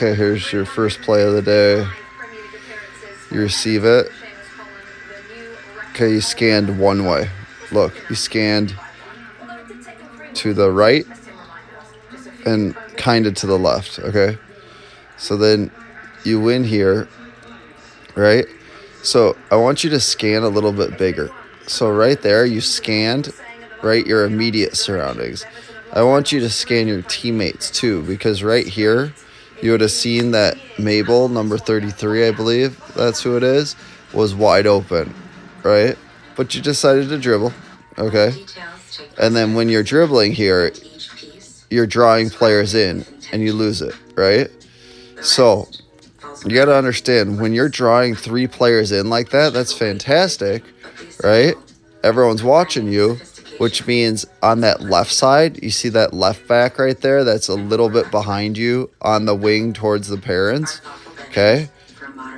Okay, here's your first play of the day. You receive it. Okay, you scanned one way. Look, you scanned to the right and kind of to the left, okay? So then you win here, right? So I want you to scan a little bit bigger. So right there, you scanned, right, your immediate surroundings. I want you to scan your teammates too, because right here, you would have seen that Mabel, number 33, I believe, that's who it is, was wide open, right? But you decided to dribble, okay? And then when you're dribbling here, you're drawing players in and you lose it, right? So you got to understand, when you're drawing 3 players in like that, that's fantastic, right? Everyone's watching you, which means on that left side, you see that left back right there that's a little bit behind you on the wing towards the parents, okay?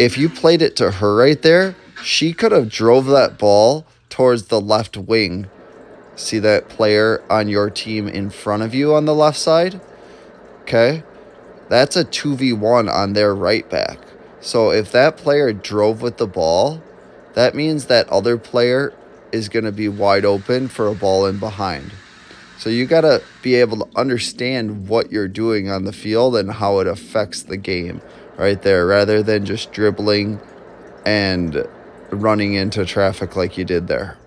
If you played it to her right there, she could have drove that ball towards the left wing. See that player on your team in front of you on the left side? Okay? That's a 2v1 on their right back. So if that player drove with the ball, that means that other player is going to be wide open for a ball in behind. So you got to be able to understand what you're doing on the field and how it affects the game right there, rather than just dribbling and running into traffic like you did there.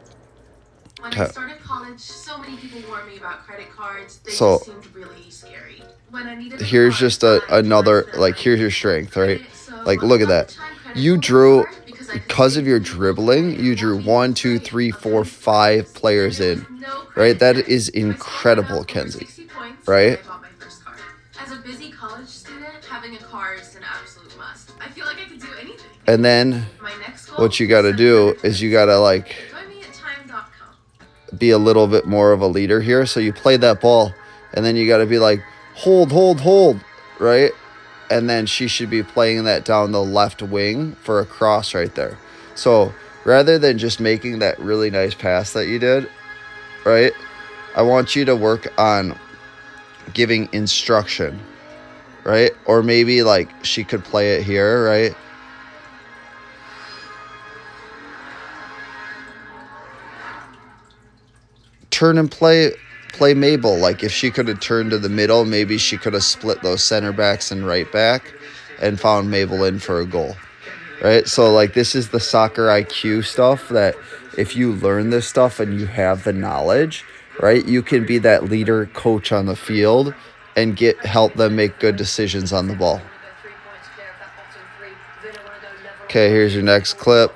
When I started college, so many people warned me about credit cards. They just seemed really scary. When I needed here's just another, like, here's your strength, right? Like, look at that. You drew, because of your dribbling, you drew 1, 2, 3, 4, 5 players in, right? That is incredible, Kenzie, right? As a busy college student, having a car is an absolute must. I feel like I could do anything. And then what you got to do is you got to, like, be a little bit more of a leader here. So you play that ball, and then you got to be like, hold, right? And then she should be playing that down the left wing for a cross right there. So rather than just making that really nice pass that you did, right, I want you to work on giving instruction, right? Or maybe, like, she could play it here, right? Turn and play Mabel. Like, if she could have turned to the middle, maybe she could have split those center backs and right back and found Mabel in for a goal, right? So, like, this is the soccer IQ stuff that if you learn this stuff and you have the knowledge, right, you can be that leader coach on the field and help them make good decisions on the ball. Okay, here's your next clip.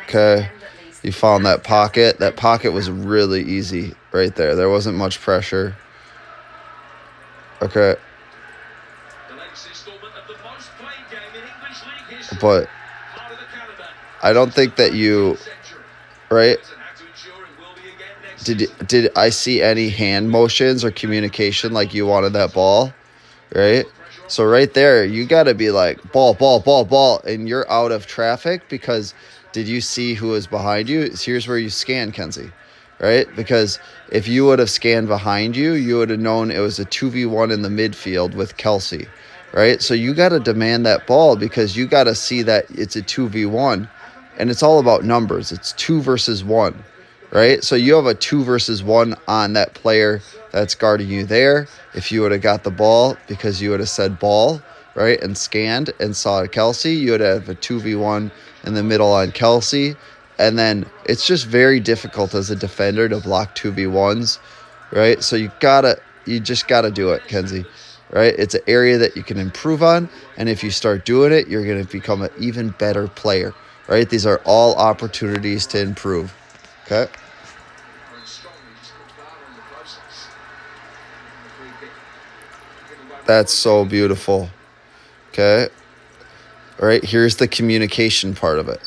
Okay. You found that pocket. That pocket was really easy right there. There wasn't much pressure. Okay. But I don't think that you, right? Did I see any hand motions or communication like you wanted that ball, right? So right there, you got to be like, ball, and you're out of traffic because did you see who was behind you? Here's where you scan, Kenzie, right? Because if you would have scanned behind you, you would have known it was a 2v1 in the midfield with Kelsey, right? So you got to demand that ball because you got to see that it's a 2v1, and it's all about numbers. It's 2 versus 1, right? So you have a 2 versus 1 on that player that's guarding you there. If you would have got the ball because you would have said ball, right, and scanned and saw Kelsey, you would have a 2v1 in the middle on Kelsey. And then it's just very difficult as a defender to block 2v1s, right? So you just gotta do it, Kenzie, right? It's an area that you can improve on. And if you start doing it, you're going to become an even better player, right? These are all opportunities to improve, okay? That's so beautiful, okay? All right, here's the communication part of it,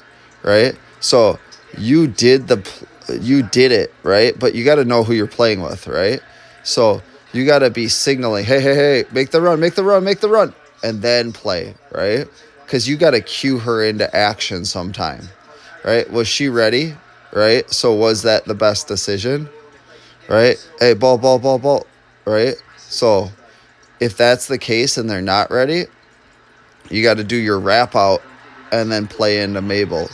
right? So you did it, right? But you got to know who you're playing with, right? So you got to be signaling, hey, make the run, and then play, right? Because you got to cue her into action sometime, right? Was she ready, right? So was that the best decision, right? Hey, ball, right? So if that's the case and they're not ready, You got to do your wrap out and then play into Mabel.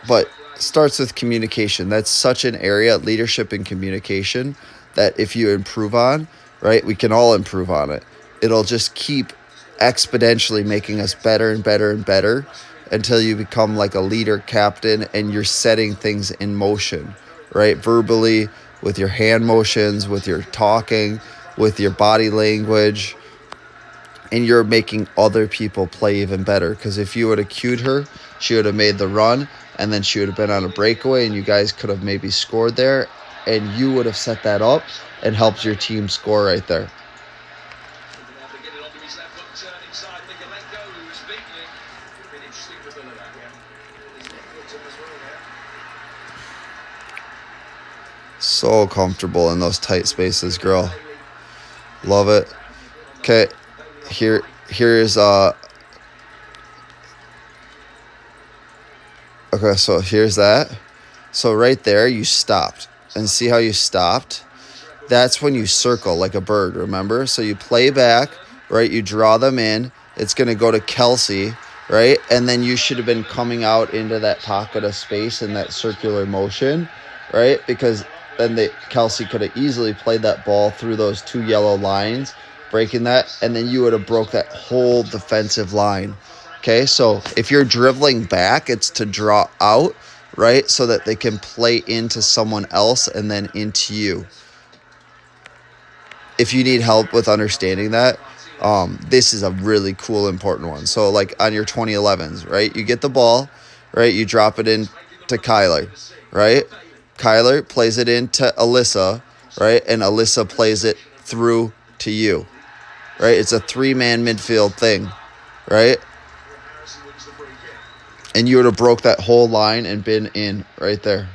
But starts with communication. That's such an area, leadership and communication, that if you improve on, right, we can all improve on it. It'll just keep exponentially making us better and better and better until you become like a leader, captain, and you're setting things in motion, right? Verbally, with your hand motions, with your talking, with your body language, and you're making other people play even better. Because if you would have cued her, she would have made the run, and then she would have been on a breakaway, and you guys could have maybe scored there, and you would have set that up and helped your team score right there. So comfortable in those tight spaces, girl. Love it. Okay, here's okay, so here's that. So right there you stopped. And see how you stopped? That's when you circle like a bird, remember? So you play back, right? You draw them in. It's going to go to Kelsey, right? And then you should have been coming out into that pocket of space in that circular motion, right? Because then Kelsey could have easily played that ball through those 2 yellow lines, breaking that, and then you would have broke that whole defensive line. Okay, so if you're dribbling back, it's to draw out, right? So that they can play into someone else and then into you. If you need help with understanding that, this is a really cool, important one. So like on your 2011s, right? You get the ball, right? You drop it in to Kyler, right? Kyler plays it into Alyssa, right? And Alyssa plays it through to you, right? It's a 3-man midfield thing, right? And you would have broke that whole line and been in right there.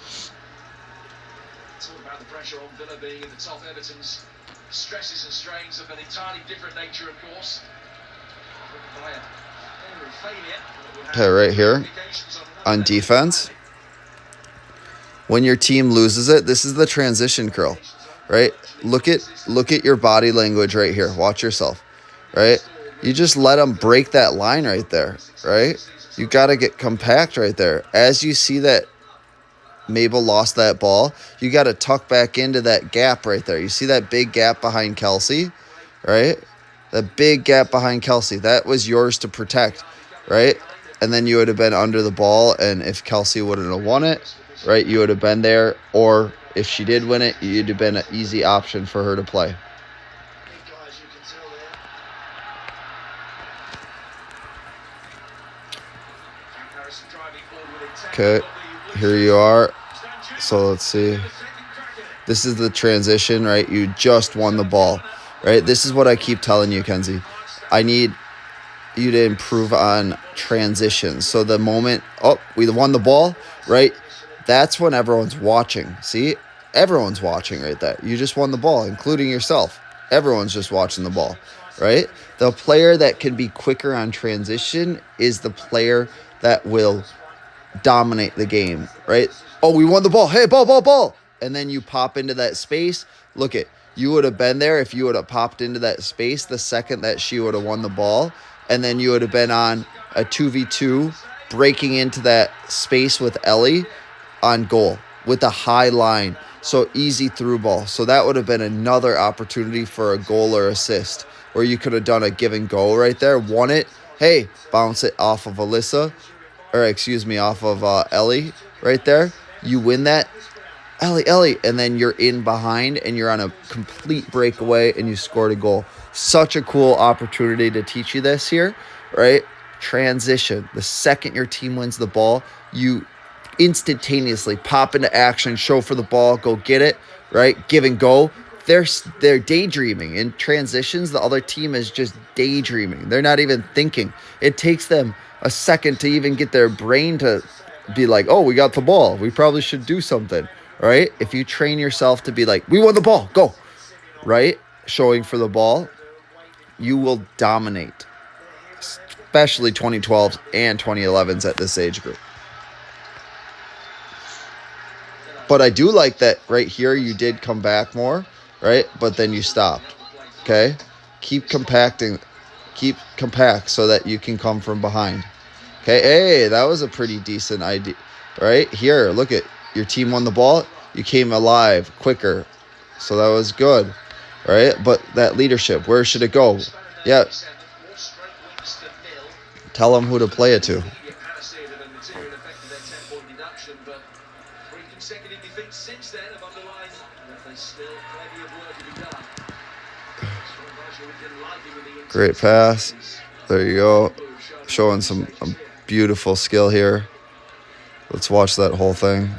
It's all about the pressure on Villa being in the top. Everton's stresses and strains of an entirely different nature, of course. Okay, right here on defense. When your team loses it, this is the transition curl, right? Look at your body language right here. Watch yourself, right? You just let them break that line right there, right? You got to get compact right there. As you see that Mabel lost that ball, you got to tuck back into that gap right there. You see that big gap behind Kelsey, right? The big gap behind Kelsey. That was yours to protect, right? And then you would have been under the ball, and if Kelsey wouldn't have won it, right, you would have been there. Or if she did win it, you'd have been an easy option for her to play. Okay, here you are. So let's see. This is the transition, right? You just won the ball, right? This is what I keep telling you, Kenzie. I need you to improve on transitions. So the moment, we won the ball, right? That's when everyone's watching. See? Everyone's watching right there. You just won the ball, including yourself. Everyone's just watching the ball, right? The player that can be quicker on transition is the player that will dominate the game, right? Oh, we won the ball. Hey, ball. And then you pop into that space. Look it. You would have been there if you would have popped into that space the second that she would have won the ball. And then you would have been on a 2v2 breaking into that space with Ellie on goal with a high line. So easy through ball. So that would have been another opportunity for a goal or assist where you could have done a give and go right there. Won it. Hey, bounce it off of Alyssa. Or excuse me, off of Ellie right there. You win that. Ellie. And then you're in behind and you're on a complete breakaway and you scored a goal. Such a cool opportunity to teach you this here, right? Transition. The second your team wins the ball, you instantaneously pop into action, show for the ball, go get it, right? Give and go. They're daydreaming. In transitions, the other team is just daydreaming. They're not even thinking. It takes them a second to even get their brain to be like, oh, we got the ball. We probably should do something, right? If you train yourself to be like, we won the ball, go, right? Showing for the ball, you will dominate, especially 2012s and 2011s at this age group. But I do like that right here you did come back more, right? But then you stopped, okay? Keep compacting. Keep compact so that you can come from behind. Okay, hey, that was a pretty decent idea. Right? Here, look at your team won the ball. You came alive quicker. So that was good. Right? But that leadership, where should it go? Yeah. Tell them who to play it to. Great pass. There you go. Showing some beautiful skill here. Let's watch that whole thing.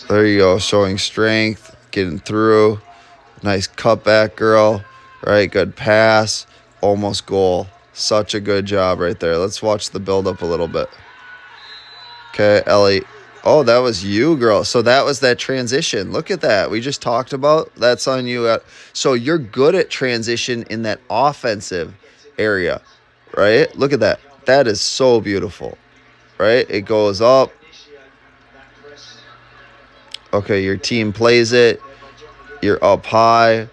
There you go. Showing strength. Getting through. Nice cutback, girl. Right. Good pass. Almost goal. Such a good job right there. Let's watch the build up a little bit. Okay, Ellie. Oh, that was you, girl. So that was that transition. Look at that. We just talked about. That's on you. So you're good at transition in that offensive area, right? Look at that. That is so beautiful, right? It goes up. Okay, your team plays it. You're up high.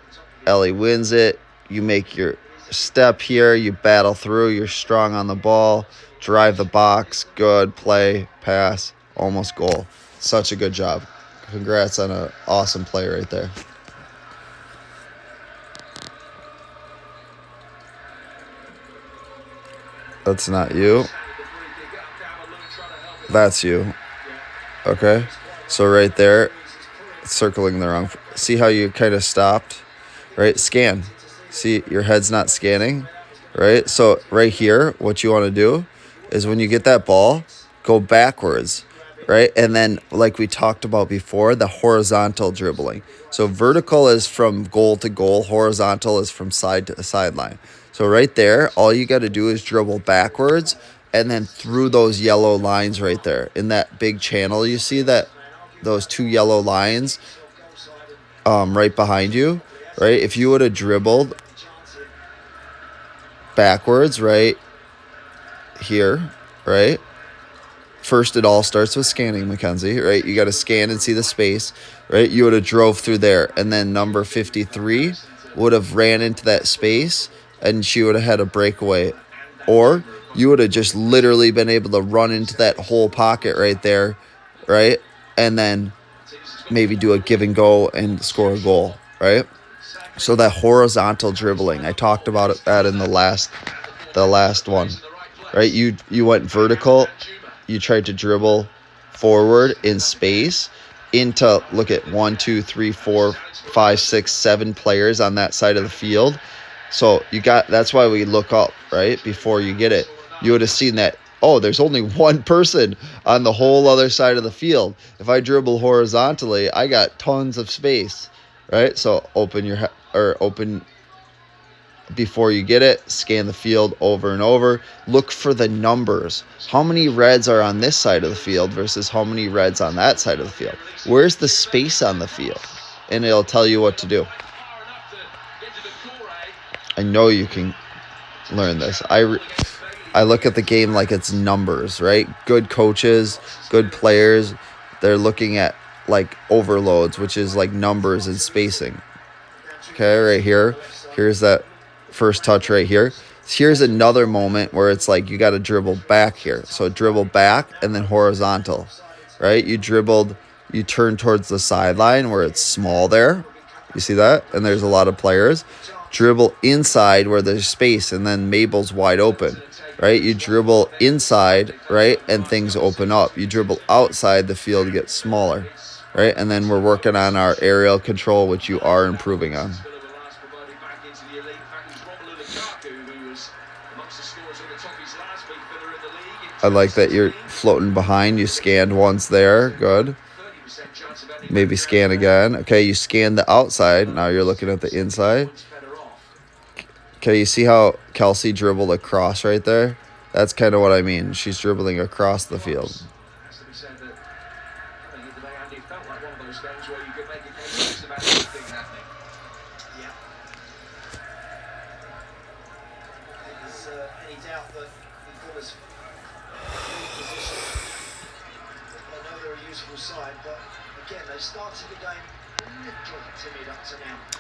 Ellie wins it. You make your step here. You battle through. You're strong on the ball. Drive the box. Good play. Pass. Almost goal. Such a good job. Congrats on an awesome play right there. That's not you. That's you. Okay. So right there, circling the wrong. See how you kind of stopped? Right? Scan. See, your head's not scanning. Right? So right here, what you want to do is when you get that ball, go backwards. Right? And then, like we talked about before, the horizontal dribbling. So vertical is from goal to goal. Horizontal is from side to sideline. So right there, all you got to do is dribble backwards and then through those yellow lines right there. In that big channel, you see that those two yellow lines right behind you, right? If you would have dribbled backwards right here, right? First, it all starts with scanning, Mackenzie, right? You got to scan and see the space, right? You would have drove through there. And then number 53 would have ran into that space and she would have had a breakaway. Or you would have just literally been able to run into that whole pocket right there, right? And then maybe do a give and go and score a goal, right? So that horizontal dribbling, I talked about that in the last one, right? You went vertical. You tried to dribble forward in space into, look at 1, 2, 3, 4, 5, 6, 7 players on that side of the field. So that's why we look up, right? Before you get it, you would have seen that, oh, there's only one person on the whole other side of the field. If I dribble horizontally, I got tons of space, right? So open before you get it, scan the field over and over. Look for the numbers. How many reds are on this side of the field versus how many reds on that side of the field? Where's the space on the field? And it'll tell you what to do. I know you can learn this. I look at the game like it's numbers, right? Good coaches, good players, they're looking at like overloads, which is like numbers and spacing. Okay, right here. Here's that first touch right here. Here's another moment where it's like you got to dribble back here. So dribble back and then horizontal, right? You turn towards the sideline where it's small there. You see that? And there's a lot of players. Dribble inside where there's space and then Mabel's wide open, right? You dribble inside, right? And things open up. You dribble outside, the field gets smaller, right? And then we're working on our aerial control, which you are improving on. I like that you're floating behind. You scanned once there. Good. Maybe scan again. Okay, you scanned the outside. Now you're looking at the inside. Okay, you see how Kelsey dribbled across right there? That's kind of what I mean. She's dribbling across the field.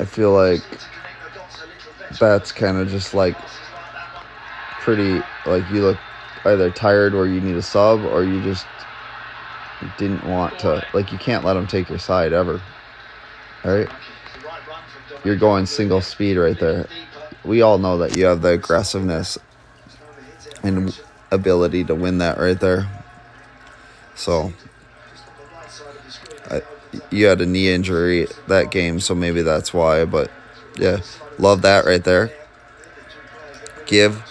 I feel like that's kind of just like pretty, like you look either tired or you need a sub, or you just didn't want to, like you can't let them take your side ever. All right, you're going single speed right there. We all know that you have the aggressiveness and ability to win that right there. So you had a knee injury that game, so maybe that's why. But yeah, love that right there. Give.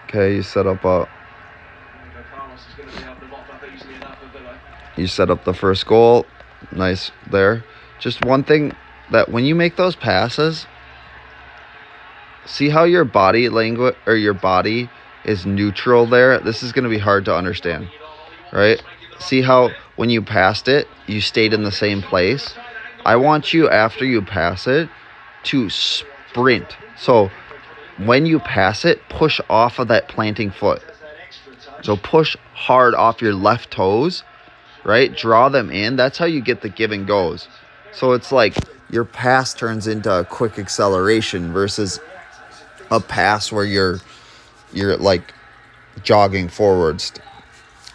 Okay, you set up the first goal. Nice there. Just one thing, that when you make those passes, see how your body language or your body is neutral there. This is going to be hard to understand, right? See how when you passed it, you stayed in the same place. I want you, after you pass it, to sprint. So when you pass it, push off of that planting foot. So push hard off your left toes, right? Draw them in. That's how you get the give and goes. So it's like your pass turns into a quick acceleration versus a pass where you're like jogging forwards,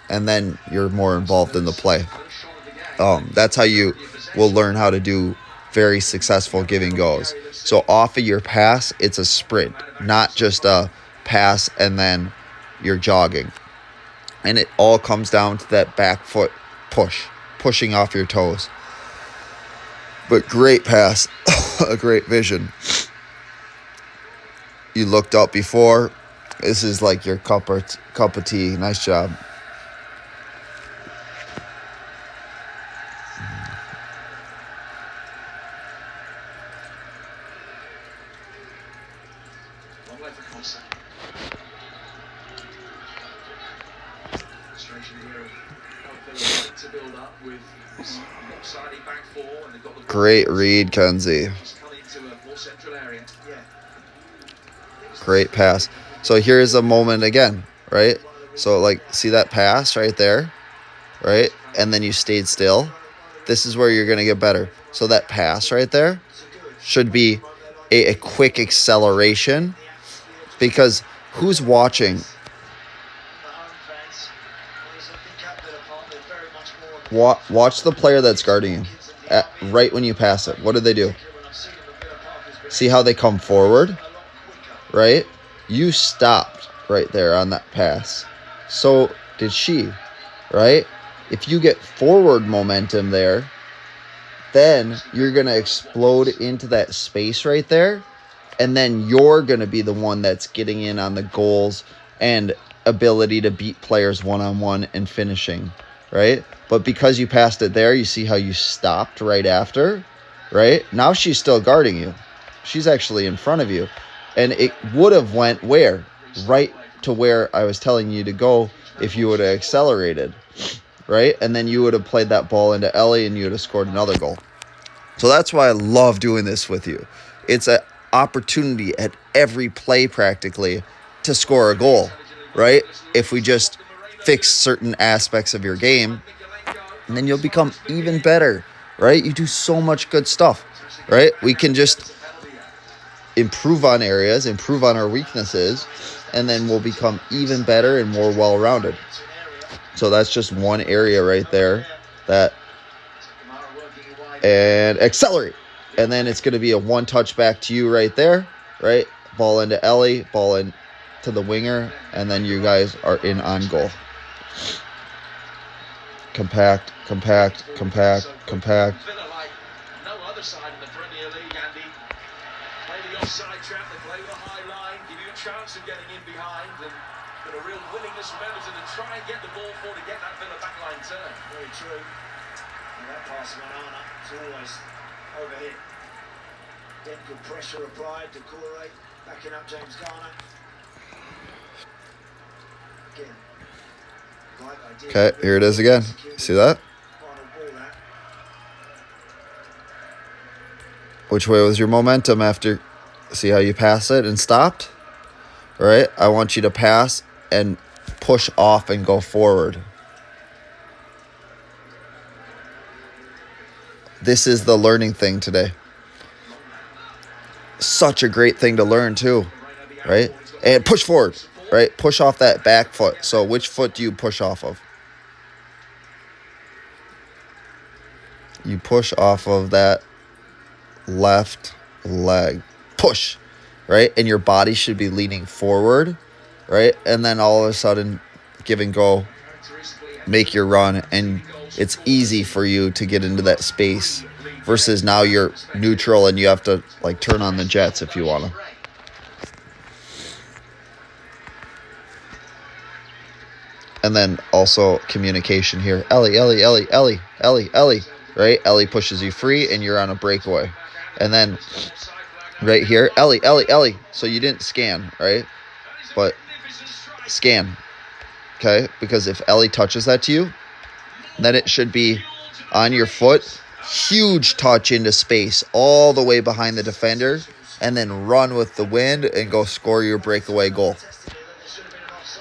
and then you're more involved in the play. That's how you will learn how to do very successful give and goes. So off of your pass, it's a sprint, not just a pass and then you're jogging. And it all comes down to that back foot pushing off your toes. But great pass, a great vision. You looked up before. This is like your cup of tea. Nice job. Great read, Kenzie. Great pass. So here's a moment again, right? So like, see that pass right there, right? And then you stayed still. This is where you're going to get better. So that pass right there should be a quick acceleration, because who's watching? Watch the player that's guarding you right when you pass it. What do they do? See how they come forward, right? You stopped right there on that pass. So did she, right? If you get forward momentum there, then you're going to explode into that space right there. And then you're going to be the one that's getting in on the goals and ability to beat players one-on-one and finishing, right? But because you passed it there, you see how you stopped right after, right? Now she's still guarding you. She's actually in front of you. And it would have went where? Right to where I was telling you to go if you would have accelerated, right? And then you would have played that ball into Ellie and you would have scored another goal. So that's why I love doing this with you. It's an opportunity at every play practically to score a goal, right? If we just fix certain aspects of your game, and then you'll become even better, right? You do so much good stuff, right? We can just improve on areas, improve on our weaknesses, and then we'll become even better and more well-rounded. So that's just one area right there. And accelerate. And then it's going to be a one touch back to you right there, right? Ball into Ellie, ball in to the winger, and then you guys are in on goal. Compact. No other side in the Premier League, Andy. Play the offside trap, they play with a high line, give you a chance of getting in behind, and got a real willingness from Everton to try and get the ball forward to get that Villa backline turn. Very true. And that pass from Anna, it's always overhit. Then good pressure applied to Corey, backing up James Garner. Again. Okay, here it is again. See that? Which way was your momentum after? See how you pass it and stopped? All right, I want you to pass and push off and go forward. This is the learning thing today. Such a great thing to learn too, right? And push forward, right? Push off that back foot. So which foot do you push off of? You push off of that left leg. Push, right? And your body should be leaning forward, right? And then all of a sudden, give and go, make your run, and it's easy for you to get into that space versus now you're neutral and you have to like turn on the jets if you want to. And then also communication here. Ellie, right? Ellie pushes you free and you're on a breakaway. And then right here, Ellie. So you didn't scan, right? But scan, okay? Because if Ellie touches that to you, then it should be on your foot. Huge touch into space all the way behind the defender, and then run with the wind and go score your breakaway goal.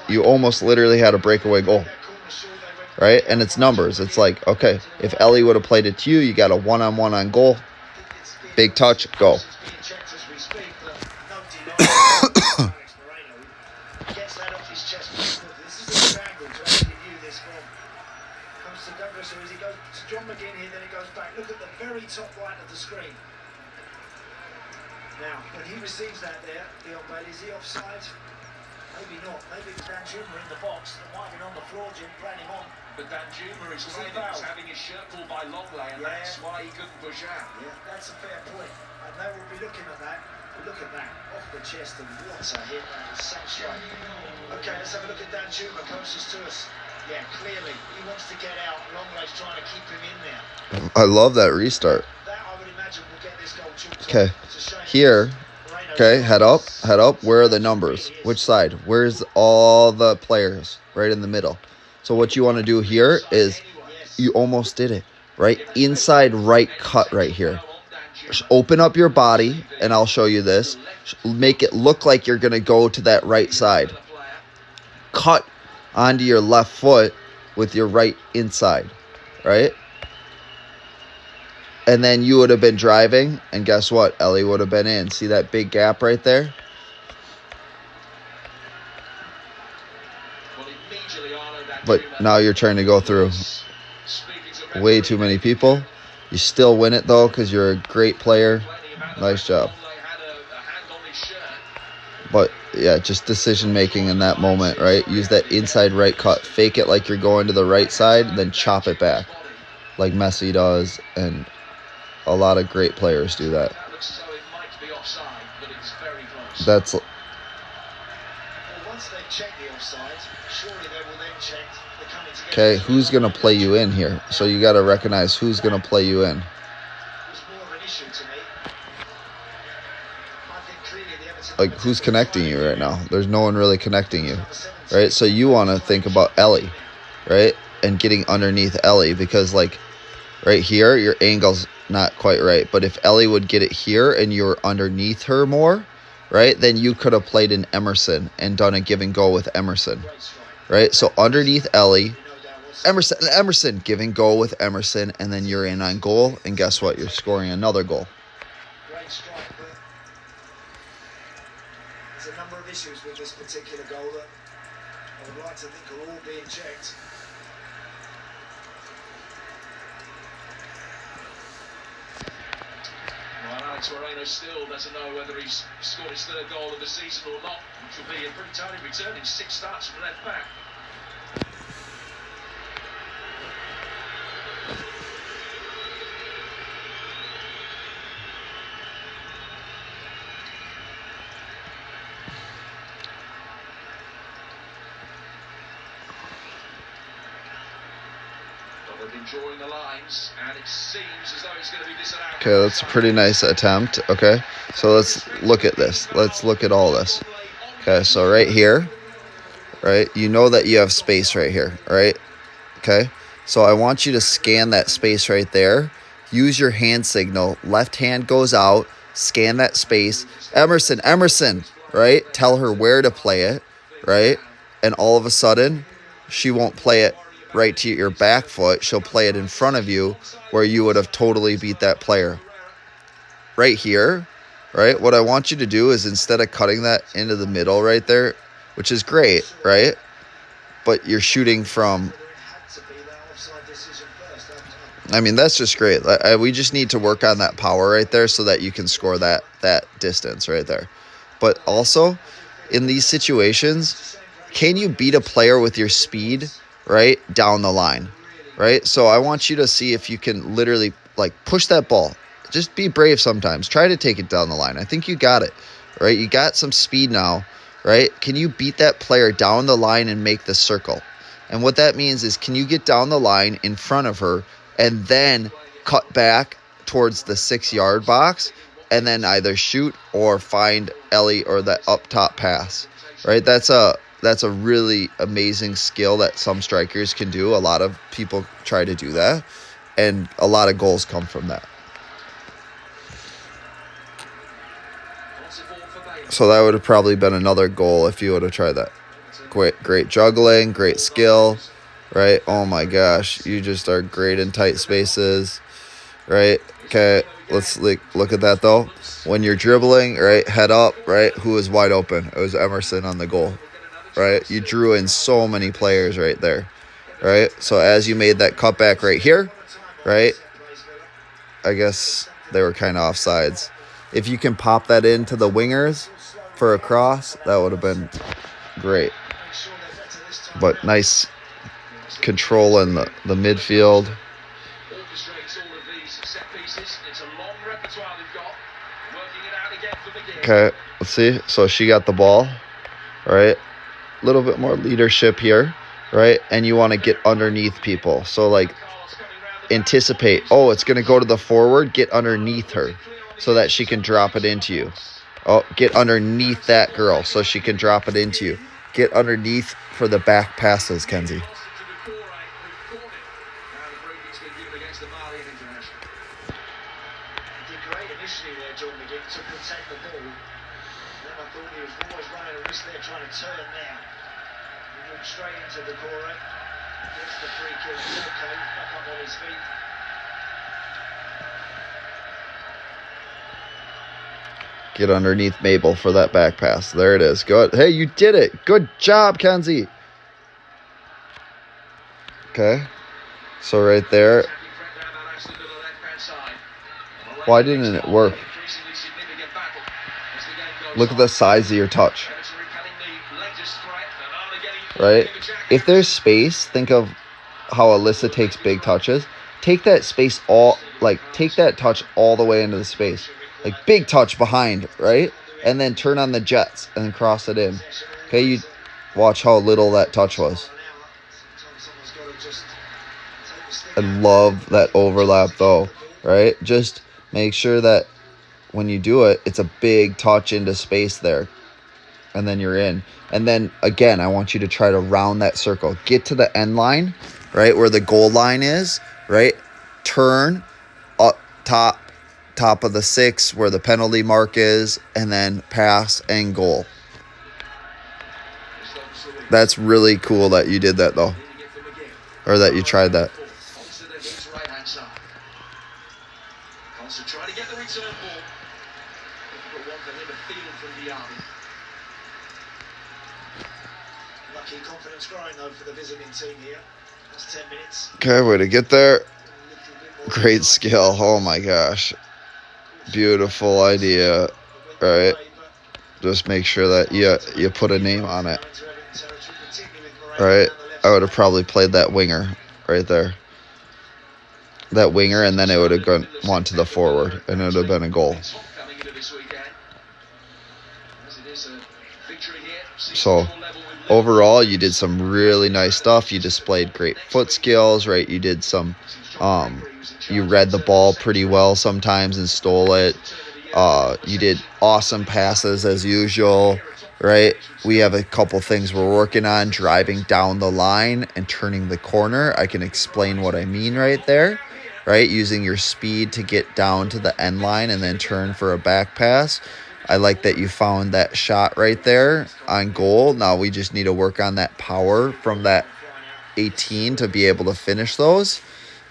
You almost literally had a breakaway goal, right? And it's numbers. It's like, okay, if Ellie would have played it to you, you got a one-on-one on goal. Big touch, go. Top right of the screen. Now, when he receives that there, Leon Bailey, is he offside? Maybe not. Maybe Dan Juma in the box. That might have been on the floor, Jim, playing him on. But Dan Juma is claiming he's having his shirt pulled by Longley, and that's why he couldn't push out. Yeah, that's a fair point. And they will be looking at that. But look at that. Off the chest, and what a hit. That is such strike. Okay, let's have a look at Dan Juma, closest to us. Yeah, clearly. He wants to get out. Longley's trying to keep him in there. I love that restart. Okay, here, okay, head up. Where are the numbers? Which side? Where's all the players? Right in the middle. So what you want to do here is, you almost did it, right? Inside right cut right here. Open up your body, and I'll show you this. Make it look like you're going to go to that right side. Cut onto your left foot with your right inside, right? And then you would have been driving, and guess what? Ellie would have been in. See that big gap right there? But now you're trying to go through way too many people. You still win it, though, because you're a great player. Nice job. But, yeah, just decision-making in that moment, right? Use that inside right cut. Fake it like you're going to the right side, then chop it back like Messi does, and a lot of great players do that. That's... Okay, who's going to play you in here? So you got to recognize who's going to play you in. Like, who's connecting you right now? There's no one really connecting you, right? So you want to think about Ellie, right? And getting underneath Ellie, because, like, right here, your angle's not quite right. But if Ellie would get it here and you were underneath her more, right, then you could have played in Emerson and done a give and go with Emerson, right? So underneath Ellie, Emerson, give and go with Emerson, and then you're in on goal, and guess what? You're scoring another goal. There's a number of issues with this particular goal that I would like to think are all being checked. Well, Alex Moreno still doesn't know whether he's scored his third goal of the season or not, which will be a pretty tiny return in 6 starts from left back. Drawing the lines, and it seems as though it's going to be disallowed. Okay, that's a pretty nice attempt. Okay, so let's look at this. Let's look at all this. Okay, so right here, right, you know that you have space right here, right? Okay, so I want you to scan that space right there. Use your hand signal. Left hand goes out. Scan that space. Emerson, right? Tell her where to play it, right? And all of a sudden, she won't play it right to your back foot, she'll play it in front of you where you would have totally beat that player. Right here, right, what I want you to do is instead of cutting that into the middle right there, which is great, right, but you're shooting from, I mean, that's just great. We just need to work on that power right there so that you can score that distance right there. But also, in these situations, can you beat a player with your speed, right, down the line, right? So I want you to see if you can literally, like, push that ball. Just be brave sometimes. Try to take it down the line. I think you got it, right? You got some speed now, right? Can you beat that player down the line and make the circle? And what that means is, can you get down the line in front of her and then cut back towards the 6-yard box and then either shoot or find Ellie or that up top pass, right? That's a really amazing skill that some strikers can do. A lot of people try to do that, and a lot of goals come from that. So that would have probably been another goal if you would have tried that. Great juggling, great skill, right? Oh my gosh, you just are great in tight spaces, right? Okay, let's look at that though. When you're dribbling, right, head up, right? Who was wide open? It was Emerson on the goal, right? You drew in so many players right there, right? So as you made that cutback right here, right? I guess they were kind of offsides. If you can pop that into the wingers for a cross, that would have been great. But nice control in the midfield. Okay, let's see. So she got the ball, right? A little bit more leadership here, right? And you want to get underneath people. So, like, anticipate, oh, it's going to go to the forward, get underneath her so that she can drop it into you. Oh, get underneath that girl so she can drop it into you. Get underneath for the back passes, Kenzie. Get underneath Mabel for that back pass. There it is. Good. Hey, you did it. Good job, Kenzie. Okay. So right there. Why didn't it work? Look at the size of your touch. Right? If there's space, think of how Alyssa takes big touches. Take that space take that touch all the way into the space. Like, big touch behind, right? And then turn on the jets and then cross it in. Okay, you watch how little that touch was. I love that overlap, though, right? Just make sure that when you do it, it's a big touch into space there. And then you're in. And then, again, I want you to try to round that circle. Get to the end line, right, where the goal line is, right? Turn up top of the 6 where the penalty mark is, and then pass and goal. That's really cool that you did that, though, or that you tried that. Okay, way to get there. Great skill. Oh my gosh. Beautiful idea, right? Just make sure that you put a name on it, right? I would have probably played that winger right there. That winger, and then it would have gone to the forward, and it would have been a goal. So, overall, you did some really nice stuff. You displayed great foot skills, right? You did some... you read the ball pretty well sometimes and stole it. You did awesome passes as usual, right? We have a couple things we're working on, driving down the line and turning the corner. I can explain what I mean right there, right? Using your speed to get down to the end line and then turn for a back pass. I like that you found that shot right there on goal. Now we just need to work on that power from that 18 to be able to finish those.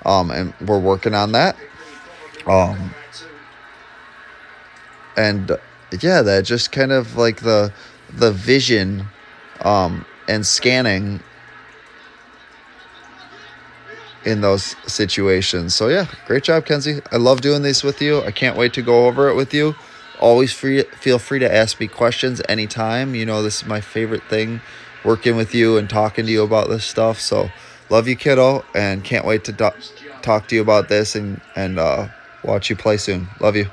And we're working on that. And yeah, that just kind of like the vision and scanning in those situations. So yeah, great job, Kenzie. I love doing these with you. I can't wait to go over it with you. Always feel free to ask me questions anytime. You know, this is my favorite thing, working with you and talking to you about this stuff. So love you, kiddo, and can't wait to talk to you about this and watch you play soon. Love you.